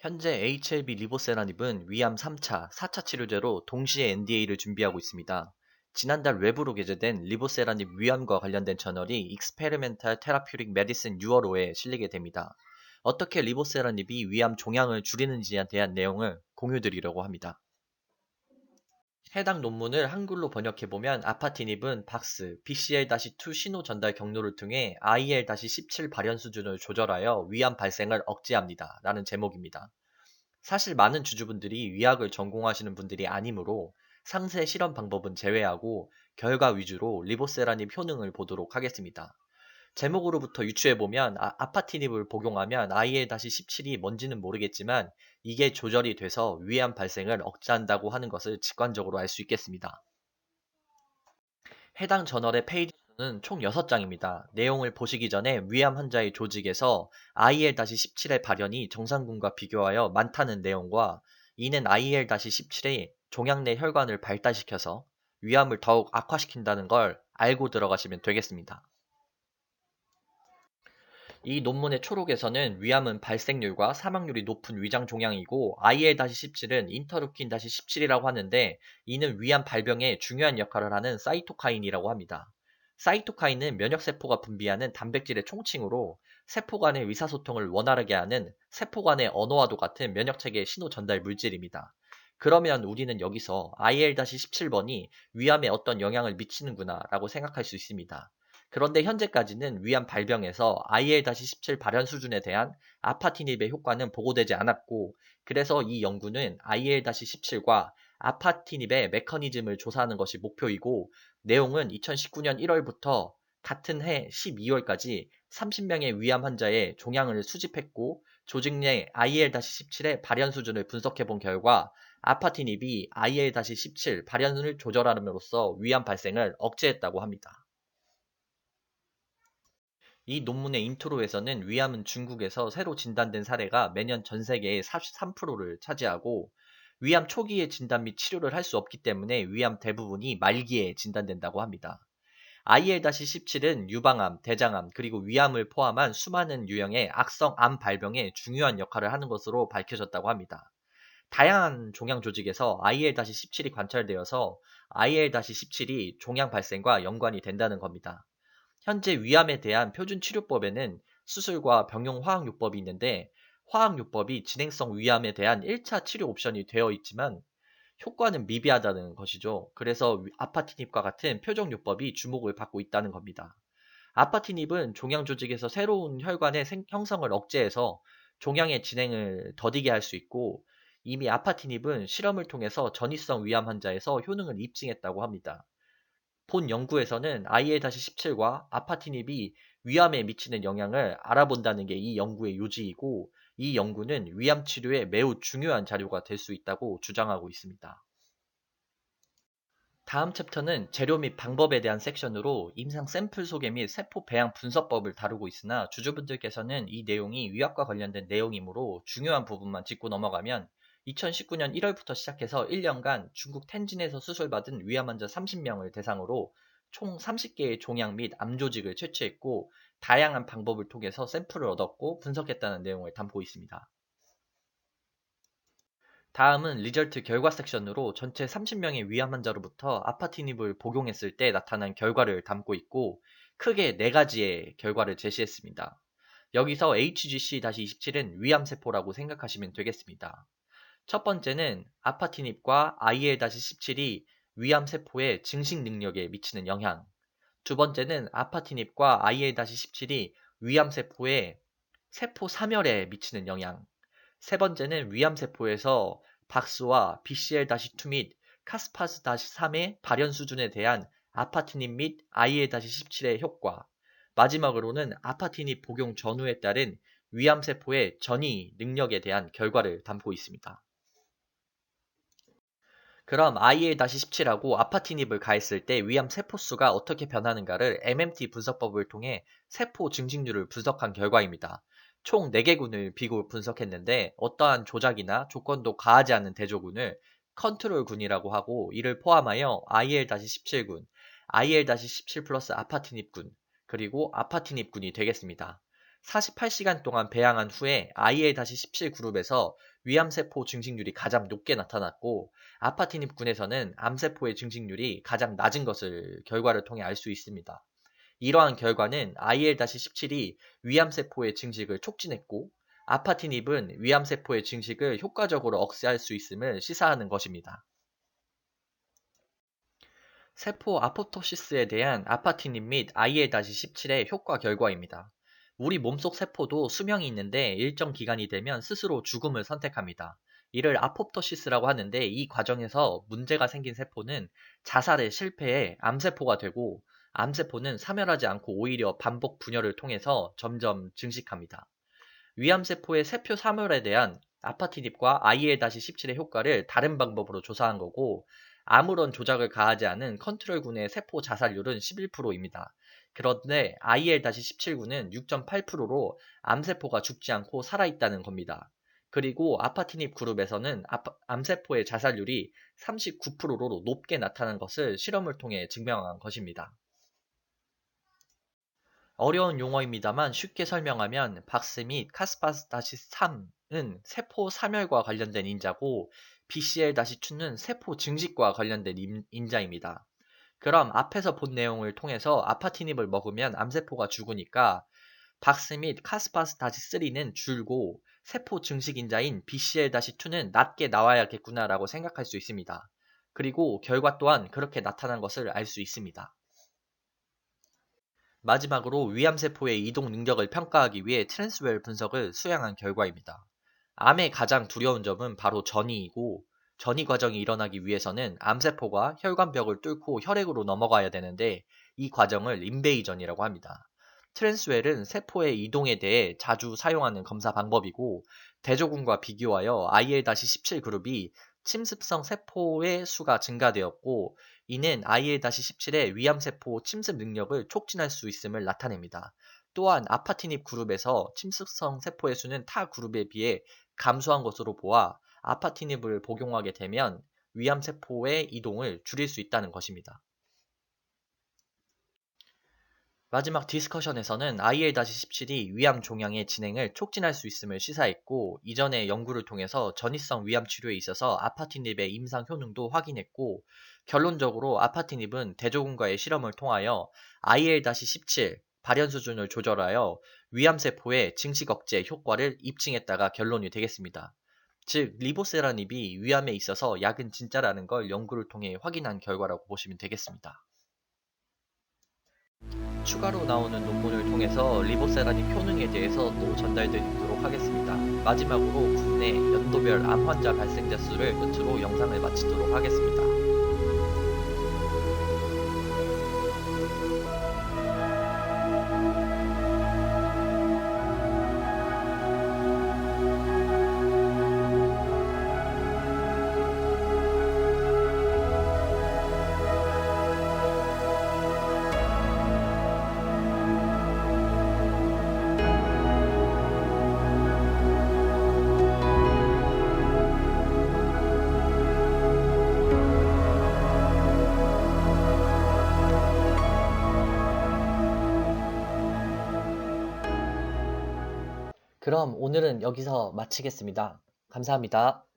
현재 HLB 리보세라닙은 위암 3차, 4차 치료제로 동시에 NDA를 준비하고 있습니다. 지난달 외부로 게재된 리보세라닙 위암과 관련된 저널이 Experimental Therapeutic Medicine 6월호에 실리게 됩니다. 어떻게 리보세라닙이 위암 종양을 줄이는지에 대한 내용을 공유드리려고 합니다. 해당 논문을 한글로 번역해보면 아파티닙은 박스, BCL-2 신호 전달 경로를 통해 IL-17 발현 수준을 조절하여 위암 발생을 억제합니다. 라는 제목입니다. 사실 많은 주주분들이 의학을 전공하시는 분들이 아니므로 상세 실험 방법은 제외하고 결과 위주로 리보세라닙 효능을 보도록 하겠습니다. 제목으로부터 유추해보면 아파티닙을 복용하면 IL-17이 뭔지는 모르겠지만 이게 조절이 돼서 위암 발생을 억제한다고 하는 것을 직관적으로 알 수 있겠습니다. 해당 저널의 페이지 수는 총 6장입니다. 내용을 보시기 전에 위암 환자의 조직에서 IL-17의 발현이 정상군과 비교하여 많다는 내용과 이는 IL-17이 종양 내 혈관을 발달시켜서 위암을 더욱 악화시킨다는 걸 알고 들어가시면 되겠습니다. 이 논문의 초록에서는 위암은 발생률과 사망률이 높은 위장 종양이고 IL-17은 인터루킨-17이라고 하는데 이는 위암 발병에 중요한 역할을 하는 사이토카인이라고 합니다. 사이토카인은 면역세포가 분비하는 단백질의 총칭으로 세포 간의 의사소통을 원활하게 하는 세포 간의 언어와도 같은 면역체계의 신호 전달 물질입니다. 그러면 우리는 여기서 IL-17번이 위암에 어떤 영향을 미치는구나 라고 생각할 수 있습니다. 그런데 현재까지는 위암 발병에서 IL-17 발현 수준에 대한 아파티닙의 효과는 보고되지 않았고, 그래서 이 연구는 IL-17과 아파티닙의 메커니즘을 조사하는 것이 목표이고, 내용은 2019년 1월부터 같은 해 12월까지 30명의 위암 환자의 종양을 수집했고, 조직 내 IL-17의 발현 수준을 분석해 본 결과, 아파티닙이 IL-17 발현을 조절함으로써 위암 발생을 억제했다고 합니다. 이 논문의 인트로에서는 위암은 중국에서 새로 진단된 사례가 매년 전 세계의 43%를 차지하고 위암 초기에 진단 및 치료를 할 수 없기 때문에 위암 대부분이 말기에 진단된다고 합니다. IL-17은 유방암, 대장암, 그리고 위암을 포함한 수많은 유형의 악성 암 발병에 중요한 역할을 하는 것으로 밝혀졌다고 합니다. 다양한 종양 조직에서 IL-17이 관찰되어서 IL-17이 종양 발생과 연관이 된다는 겁니다. 현재 위암에 대한 표준 치료법에는 수술과 병용 화학요법이 있는데 화학요법이 진행성 위암에 대한 1차 치료 옵션이 되어 있지만 효과는 미비하다는 것이죠. 그래서 아파티닙과 같은 표적요법이 주목을 받고 있다는 겁니다. 아파티닙은 종양 조직에서 새로운 혈관의 형성을 억제해서 종양의 진행을 더디게 할 수 있고 이미 아파티닙은 실험을 통해서 전이성 위암 환자에서 효능을 입증했다고 합니다. 본 연구에서는 IL-17과 아파티닙이 위암에 미치는 영향을 알아본다는 게 이 연구의 요지이고 이 연구는 위암 치료에 매우 중요한 자료가 될 수 있다고 주장하고 있습니다. 다음 챕터는 재료 및 방법에 대한 섹션으로 임상 샘플 소개 및 세포 배양 분석법을 다루고 있으나 주주분들께서는 이 내용이 위압과 관련된 내용이므로 중요한 부분만 짚고 넘어가면 2019년 1월부터 시작해서 1년간 중국 텐진에서 수술받은 위암 환자 30명을 대상으로 총 30개의 종양 및 암 조직을 채취했고 다양한 방법을 통해서 샘플을 얻었고 분석했다는 내용을 담고 있습니다. 다음은 리절트 결과 섹션으로 전체 30명의 위암 환자로부터 아파티닙을 복용했을 때 나타난 결과를 담고 있고 크게 4가지의 결과를 제시했습니다. 여기서 HGC-27은 위암세포라고 생각하시면 되겠습니다. 첫 번째는 아파티닙과 IL-17이 위암세포의 증식 능력에 미치는 영향. 두 번째는 아파티닙과 IL-17이 위암세포의 세포 사멸에 미치는 영향. 세 번째는 위암세포에서 박스와 BCL-2 및 카스파스-3의 발현 수준에 대한 아파티닙 및 IL-17의 효과. 마지막으로는 아파티닙 복용 전후에 따른 위암세포의 전이 능력에 대한 결과를 담고 있습니다. 그럼 IL-17하고 아파티닙을 가했을 때 위암 세포수가 어떻게 변하는가를 MMT 분석법을 통해 세포 증식률을 분석한 결과입니다. 총 4개군을 비교 분석했는데 어떠한 조작이나 조건도 가하지 않은 대조군을 컨트롤군이라고 하고 이를 포함하여 IL-17군, IL-17 플러스 아파티닙군, 그리고 아파티닙군이 되겠습니다. 48시간 동안 배양한 후에 IL-17 그룹에서 위암세포 증식률이 가장 높게 나타났고 아파티닙군에서는 암세포의 증식률이 가장 낮은 것을 결과를 통해 알 수 있습니다. 이러한 결과는 IL-17이 위암세포의 증식을 촉진했고 아파티닙은 위암세포의 증식을 효과적으로 억제할 수 있음을 시사하는 것입니다. 세포 아포토시스에 대한 아파티닙 및 IL-17의 효과 결과입니다. 우리 몸속 세포도 수명이 있는데 일정 기간이 되면 스스로 죽음을 선택합니다. 이를 아포토시스라고 하는데 이 과정에서 문제가 생긴 세포는 자살에 실패해 암세포가 되고 암세포는 사멸하지 않고 오히려 반복 분열을 통해서 점점 증식합니다. 위암세포의 세포 사멸에 대한 아파티닙과 IL-17의 효과를 다른 방법으로 조사한 거고 아무런 조작을 가하지 않은 컨트롤군의 세포 자살률은 11%입니다. 그런데 IL-17군은 6.8%로 암세포가 죽지 않고 살아있다는 겁니다. 그리고 아파티닙 그룹에서는 암세포의 자살률이 39%로 높게 나타난 것을 실험을 통해 증명한 것입니다. 어려운 용어입니다만 쉽게 설명하면 박스 및 카스파스-3은 세포 사멸과 관련된 인자고 BCL-2는 세포 증식과 관련된 인자입니다. 그럼 앞에서 본 내용을 통해서 아파티닙을 먹으면 암세포가 죽으니까 박스 및 카스파스-3는 줄고 세포 증식 인자인 BCL-2는 낮게 나와야겠구나라고 생각할 수 있습니다. 그리고 결과 또한 그렇게 나타난 것을 알 수 있습니다. 마지막으로 위암세포의 이동 능력을 평가하기 위해 트랜스웰 분석을 수행한 결과입니다. 암의 가장 두려운 점은 바로 전이이고 전이 과정이 일어나기 위해서는 암세포가 혈관벽을 뚫고 혈액으로 넘어가야 되는데 이 과정을 인베이전이라고 합니다. 트랜스웰은 세포의 이동에 대해 자주 사용하는 검사 방법이고 대조군과 비교하여 IL-17 그룹이 침습성 세포의 수가 증가되었고 이는 IL-17의 위암세포 침습 능력을 촉진할 수 있음을 나타냅니다. 또한 아파티닙 그룹에서 침습성 세포의 수는 타 그룹에 비해 감소한 것으로 보아 아파티닙을 복용하게 되면 위암세포의 이동을 줄일 수 있다는 것입니다. 마지막 디스커션에서는 IL-17이 위암 종양의 진행을 촉진할 수 있음을 시사했고 이전의 연구를 통해서 전이성 위암 치료에 있어서 아파티닙의 임상 효능도 확인했고 결론적으로 아파티닙은 대조군과의 실험을 통하여 IL-17 발현 수준을 조절하여 위암세포의 증식 억제 효과를 입증했다가 결론이 되겠습니다. 즉 리보세라닙이 위암에 있어서 약은 진짜라는 걸 연구를 통해 확인한 결과라고 보시면 되겠습니다. 추가로 나오는 논문을 통해서 리보세라닙 효능에 대해서 또 전달드리도록 하겠습니다. 마지막으로 국내 연도별 암 환자 발생자 수를 끝으로 영상을 마치도록 하겠습니다. 그럼 오늘은 여기서 마치겠습니다. 감사합니다.